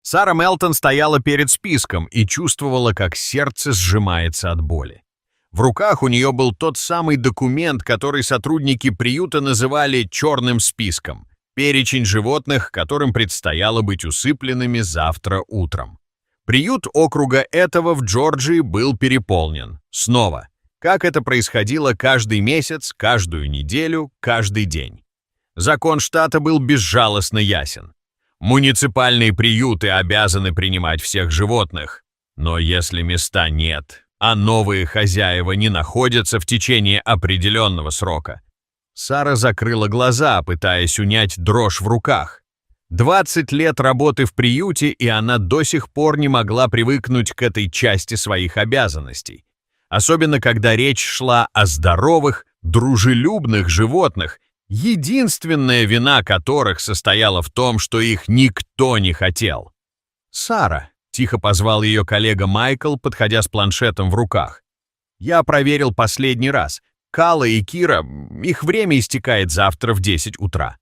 Сара Мелтон стояла перед списком и чувствовала, как сердце сжимается от боли. В руках у нее был тот самый документ, который сотрудники приюта называли «черным списком» — перечень животных, которым предстояло быть усыпленными завтра утром. Приют округа этого в Джорджии был переполнен. Снова. Как это происходило каждый месяц, каждую неделю, каждый день. Закон штата был безжалостно ясен. Муниципальные приюты обязаны принимать всех животных. Но если места нет, а новые хозяева не находятся в течение определенного срока. Сара закрыла глаза, пытаясь унять дрожь в руках. 20 лет работы в приюте, и она до сих пор не могла привыкнуть к этой части своих обязанностей. Особенно, когда речь шла о здоровых, дружелюбных животных, единственная вина которых состояла в том, что их никто не хотел. «Сара», — тихо позвал ее коллега Майкл, подходя с планшетом в руках. «Я проверил последний раз. Кала и Кира, их время истекает завтра в 10 утра».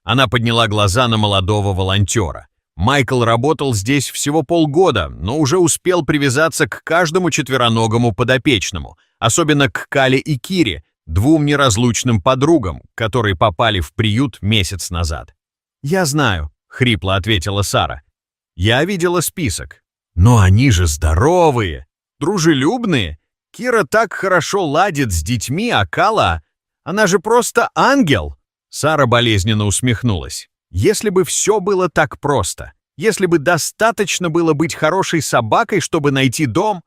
Она подняла глаза на молодого волонтера. Майкл работал здесь всего полгода, но уже успел привязаться к каждому четвероногому подопечному, особенно к Кале и Кире, двум неразлучным подругам, которые попали в приют месяц назад. «Я знаю», — хрипло ответила Сара. «Я видела список. Но они же здоровые, дружелюбные. Кира так хорошо ладит с детьми, а Кала, она же просто ангел». Сара болезненно усмехнулась. «Если бы все было так просто, если бы достаточно было быть хорошей собакой, чтобы найти дом...»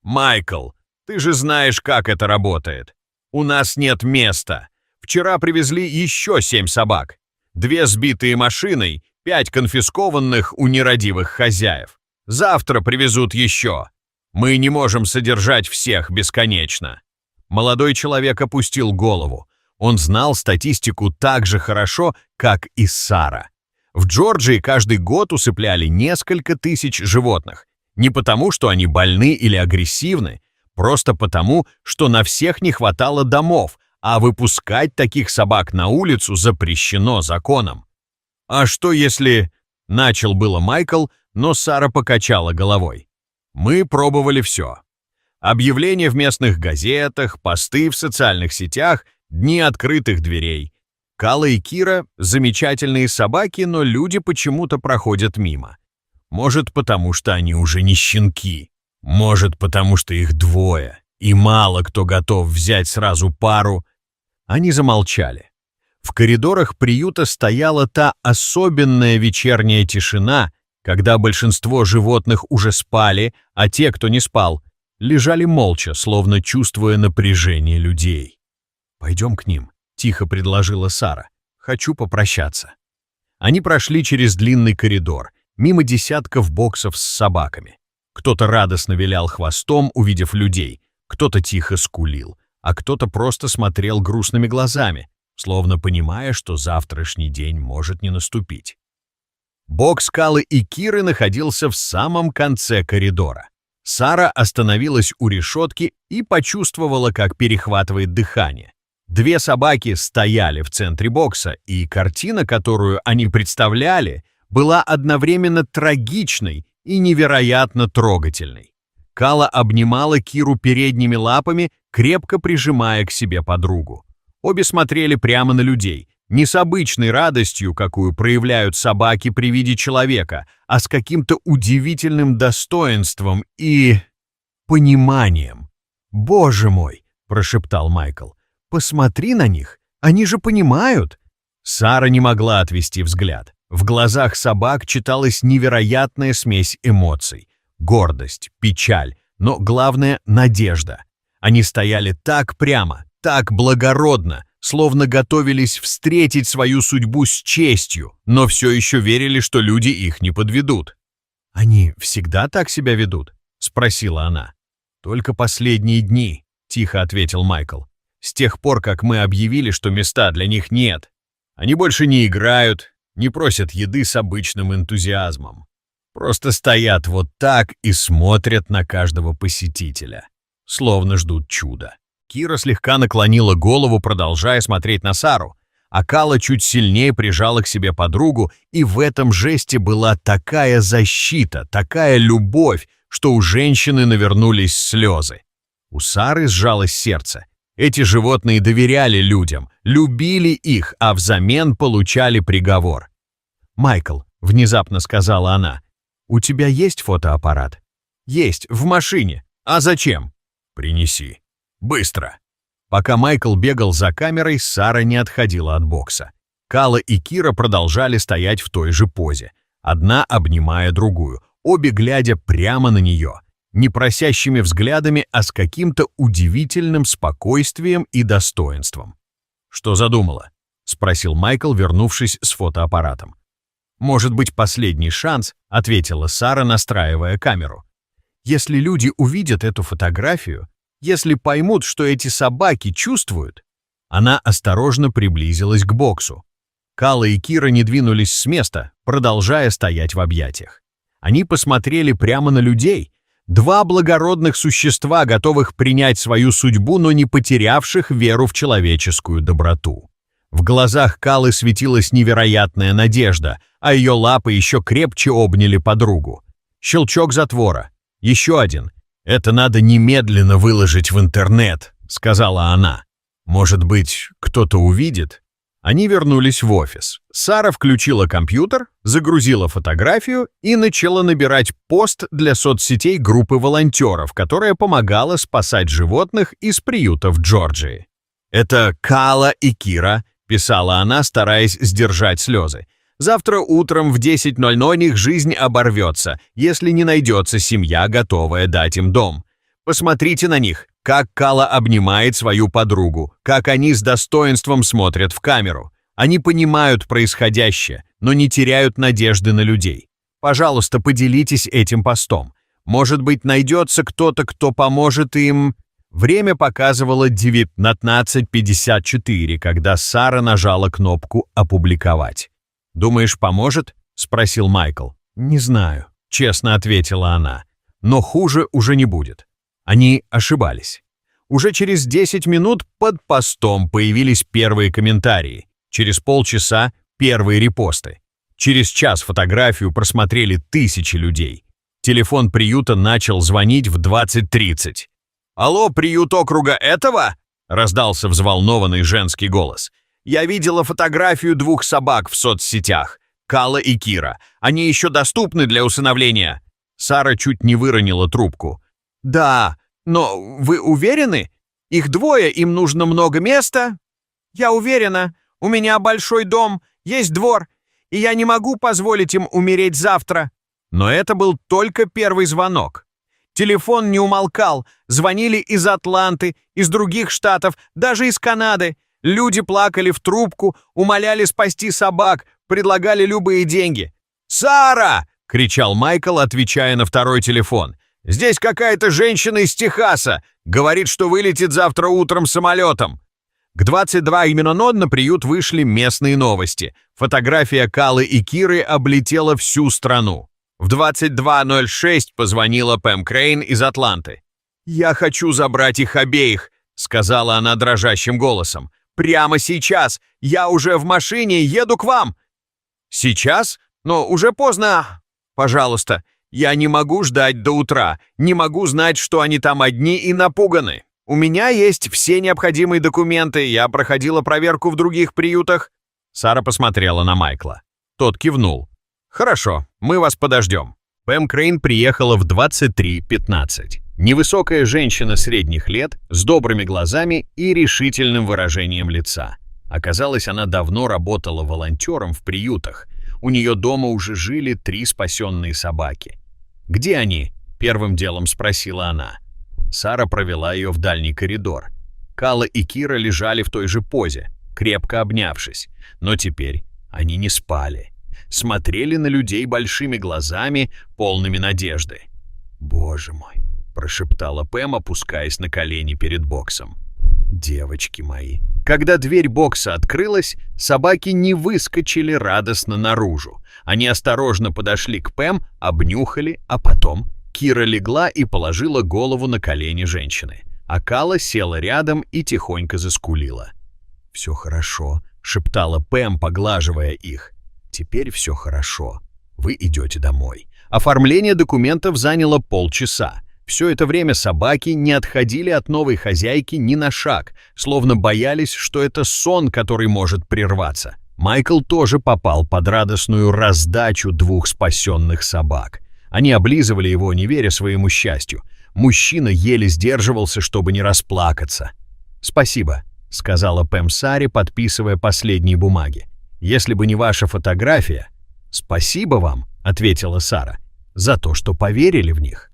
«Майкл, ты же знаешь, как это работает. У нас нет места. Вчера привезли еще 7 собак. 2 сбитые машиной, 5 конфискованных у нерадивых хозяев. Завтра привезут еще. Мы не можем содержать всех бесконечно». Молодой человек опустил голову. Он знал статистику так же хорошо, как и Сара. В Джорджии каждый год усыпляли несколько тысяч животных. Не потому, что они больны или агрессивны, просто потому, что на всех не хватало домов, а выпускать таких собак на улицу запрещено законом. «А что если...» — начал было Майкл, но Сара покачала головой. «Мы пробовали все. Объявления в местных газетах, посты в социальных сетях, дни открытых дверей. Кала и Кира — замечательные собаки, но люди почему-то проходят мимо. Может, потому что они уже не щенки. Может, потому что их 2, и мало кто готов взять сразу пару». Они замолчали. В коридорах приюта стояла та особенная вечерняя тишина, когда большинство животных уже спали, а те, кто не спал, лежали молча, словно чувствуя напряжение людей. «Пойдем к ним», — тихо предложила Сара. «Хочу попрощаться». Они прошли через длинный коридор, мимо десятков боксов с собаками. Кто-то радостно вилял хвостом, увидев людей, кто-то тихо скулил, а кто-то просто смотрел грустными глазами, словно понимая, что завтрашний день может не наступить. Бокс Калы и Киры находился в самом конце коридора. Сара остановилась у решетки и почувствовала, как перехватывает дыхание. 2 собаки стояли в центре бокса, и картина, которую они представляли, была одновременно трагичной и невероятно трогательной. Кала обнимала Киру передними лапами, крепко прижимая к себе подругу. Обе смотрели прямо на людей, не с обычной радостью, какую проявляют собаки при виде человека, а с каким-то удивительным достоинством и... пониманием. «Боже мой!» — прошептал Майкл. «Посмотри на них! Они же понимают!» Сара не могла отвести взгляд. В глазах собак читалась невероятная смесь эмоций. Гордость, печаль, но главное — надежда. Они стояли так прямо, так благородно, словно готовились встретить свою судьбу с честью, но все еще верили, что люди их не подведут. «Они всегда так себя ведут?» — спросила она. «Только последние дни», — тихо ответил Майкл. «С тех пор, как мы объявили, что места для них нет. Они больше не играют, не просят еды с обычным энтузиазмом. Просто стоят вот так и смотрят на каждого посетителя, словно ждут чуда». Кира слегка наклонила голову, продолжая смотреть на Сару. а Кала чуть сильнее прижала к себе подругу, и в этом жесте была такая защита, такая любовь, что у женщины навернулись слезы. У Сары сжалось сердце. Эти животные доверяли людям, любили их, а взамен получали приговор. «Майкл», — внезапно сказала она, — «у тебя есть фотоаппарат?» «Есть, в машине. А зачем?» «Принеси. Быстро». Пока Майкл бегал за камерой, Сара не отходила от бокса. Кала и Кира продолжали стоять в той же позе, одна обнимая другую, обе глядя прямо на нее, не просящими взглядами, а с каким-то удивительным спокойствием и достоинством. «Что задумала?» — спросил Майкл, вернувшись с фотоаппаратом. «Может быть, последний шанс», — ответила Сара, настраивая камеру. «Если люди увидят эту фотографию, если поймут, что эти собаки чувствуют...» Она осторожно приблизилась к боксу. Кала и Кира не двинулись с места, продолжая стоять в объятиях. Они посмотрели прямо на людей. Два благородных существа, готовых принять свою судьбу, но не потерявших веру в человеческую доброту. В глазах Калы светилась невероятная надежда, а ее лапы еще крепче обняли подругу. Щелчок затвора. Еще один. «Это надо немедленно выложить в интернет», — сказала она. «Может быть, кто-то увидит?» Они вернулись в офис. Сара включила компьютер, загрузила фотографию и начала набирать пост для соцсетей группы волонтеров, которая помогала спасать животных из приюта в Джорджии. «Это Кала и Кира», — писала она, стараясь сдержать слезы. «Завтра утром в 10:00 их жизнь оборвется, если не найдется семья, готовая дать им дом. Посмотрите на них, как Кала обнимает свою подругу, как они с достоинством смотрят в камеру. Они понимают происходящее, но не теряют надежды на людей. Пожалуйста, поделитесь этим постом. Может быть, найдется кто-то, кто поможет им...» Время показывало 19:54, когда Сара нажала кнопку «Опубликовать». «Думаешь, поможет?» — спросил Майкл. «Не знаю», — честно ответила она. «Но хуже уже не будет». Они ошибались. Уже через 10 минут под постом появились первые комментарии. Через полчаса — первые репосты. Через час фотографию просмотрели тысячи людей. Телефон приюта начал звонить в 20:30. «Алло, приют округа этого?» — раздался взволнованный женский голос. «Я видела фотографию 2 собак в соцсетях. Кала и Кира. Они еще доступны для усыновления?» Сара чуть не выронила трубку. «Да, но вы уверены? Их 2, им нужно много места?» «Я уверена. У меня большой дом, есть двор, и я не могу позволить им умереть завтра». Но это был только первый звонок. Телефон не умолкал. Звонили из Атланты, из других штатов, даже из Канады. Люди плакали в трубку, умоляли спасти собак, предлагали любые деньги. «Сара!» — кричал Майкл, отвечая на второй телефон. «Здесь какая-то женщина из Техаса. Говорит, что вылетит завтра утром самолетом». К 22:00 на приют вышли местные новости. Фотография Калы и Киры облетела всю страну. В 22:06 позвонила Пэм Крейн из Атланты. «Я хочу забрать их обеих», — сказала она дрожащим голосом. «Прямо сейчас! Я уже в машине, еду к вам!» «Сейчас? Но уже поздно. Пожалуйста, я не могу ждать до утра, не могу знать, что они там одни и напуганы. У меня есть все необходимые документы, я проходила проверку в других приютах». Сара посмотрела на Майкла. Тот кивнул. «Хорошо, мы вас подождем». Пэм Крейн приехала в 23:15. Невысокая женщина средних лет, с добрыми глазами и решительным выражением лица. Оказалось, она давно работала волонтером в приютах. У нее дома уже жили 3 спасенные собаки. «Где они?» — первым делом спросила она. Сара провела ее в дальний коридор. Кала и Кира лежали в той же позе, крепко обнявшись. Но теперь они не спали. Смотрели на людей большими глазами, полными надежды. «Боже мой!» — прошептала Пэм, опускаясь на колени перед боксом. «Девочки мои!» Когда дверь бокса открылась, собаки не выскочили радостно наружу. Они осторожно подошли к Пэм, обнюхали, а потом Кира легла и положила голову на колени женщины. А Кала села рядом и тихонько заскулила. «Все хорошо», шептала Пэм, поглаживая их. «Теперь все хорошо. Вы идете домой». Оформление документов заняло полчаса. Все это время собаки не отходили от новой хозяйки ни на шаг, словно боялись, что это сон, который может прерваться. Майкл тоже попал под радостную раздачу 2 спасенных собак. Они облизывали его, не веря своему счастью. Мужчина еле сдерживался, чтобы не расплакаться. «Спасибо», — сказала Пэм Саре, подписывая последние бумаги. «Если бы не ваша фотография...» «Спасибо вам», — ответила Сара, — «за то, что поверили в них».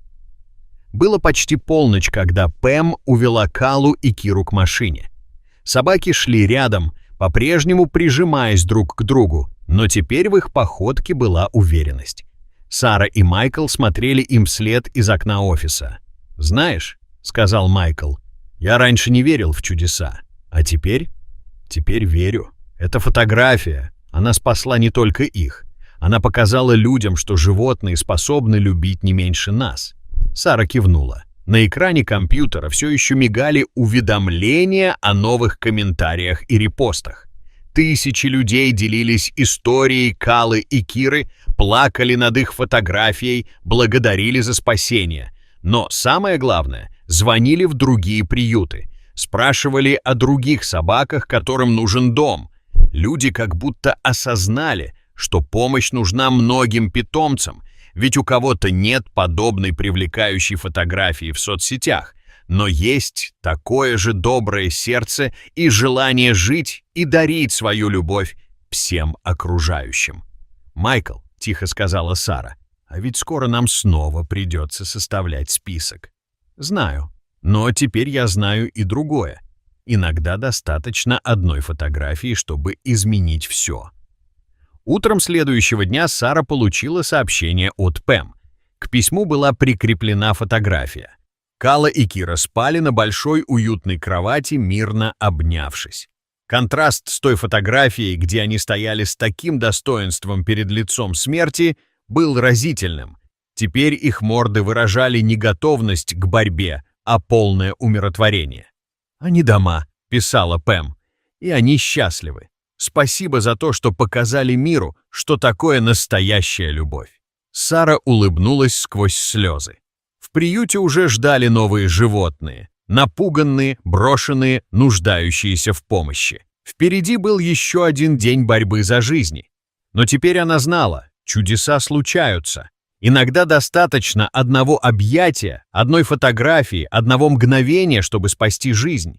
Было почти полночь, когда Пэм увела Калу и Киру к машине. Собаки шли рядом, по-прежнему прижимаясь друг к другу, но теперь в их походке была уверенность. Сара и Майкл смотрели им вслед из окна офиса. «Знаешь», — сказал Майкл, — «я раньше не верил в чудеса, а теперь верю. Эта фотография, она спасла не только их. Она показала людям, что животные способны любить не меньше нас». Сара кивнула. На экране компьютера все еще мигали уведомления о новых комментариях и репостах. Тысячи людей делились историей Калы и Киры, плакали над их фотографией, благодарили за спасение. Но самое главное, звонили в другие приюты, спрашивали о других собаках, которым нужен дом. Люди как будто осознали, что помощь нужна многим питомцам, ведь у кого-то нет подобной привлекающей фотографии в соцсетях, но есть такое же доброе сердце и желание жить и дарить свою любовь всем окружающим. «Майкл», — тихо сказала Сара, — «а ведь скоро нам снова придется составлять список». «Знаю, но теперь я знаю и другое. Иногда достаточно одной фотографии, чтобы изменить все». Утром следующего дня Сара получила сообщение от Пэм. К письму была прикреплена фотография. Кала и Кира спали на большой уютной кровати, мирно обнявшись. Контраст с той фотографией, где они стояли с таким достоинством перед лицом смерти, был разительным. Теперь их морды выражали не готовность к борьбе, а полное умиротворение. «Они дома», — писала Пэм, — «и они счастливы. Спасибо за то, что показали миру, что такое настоящая любовь». Сара улыбнулась сквозь слезы. В приюте уже ждали новые животные, напуганные, брошенные, нуждающиеся в помощи. Впереди был еще один день борьбы за жизни. Но теперь она знала, чудеса случаются. Иногда достаточно одного объятия, одной фотографии, одного мгновения, чтобы спасти жизнь.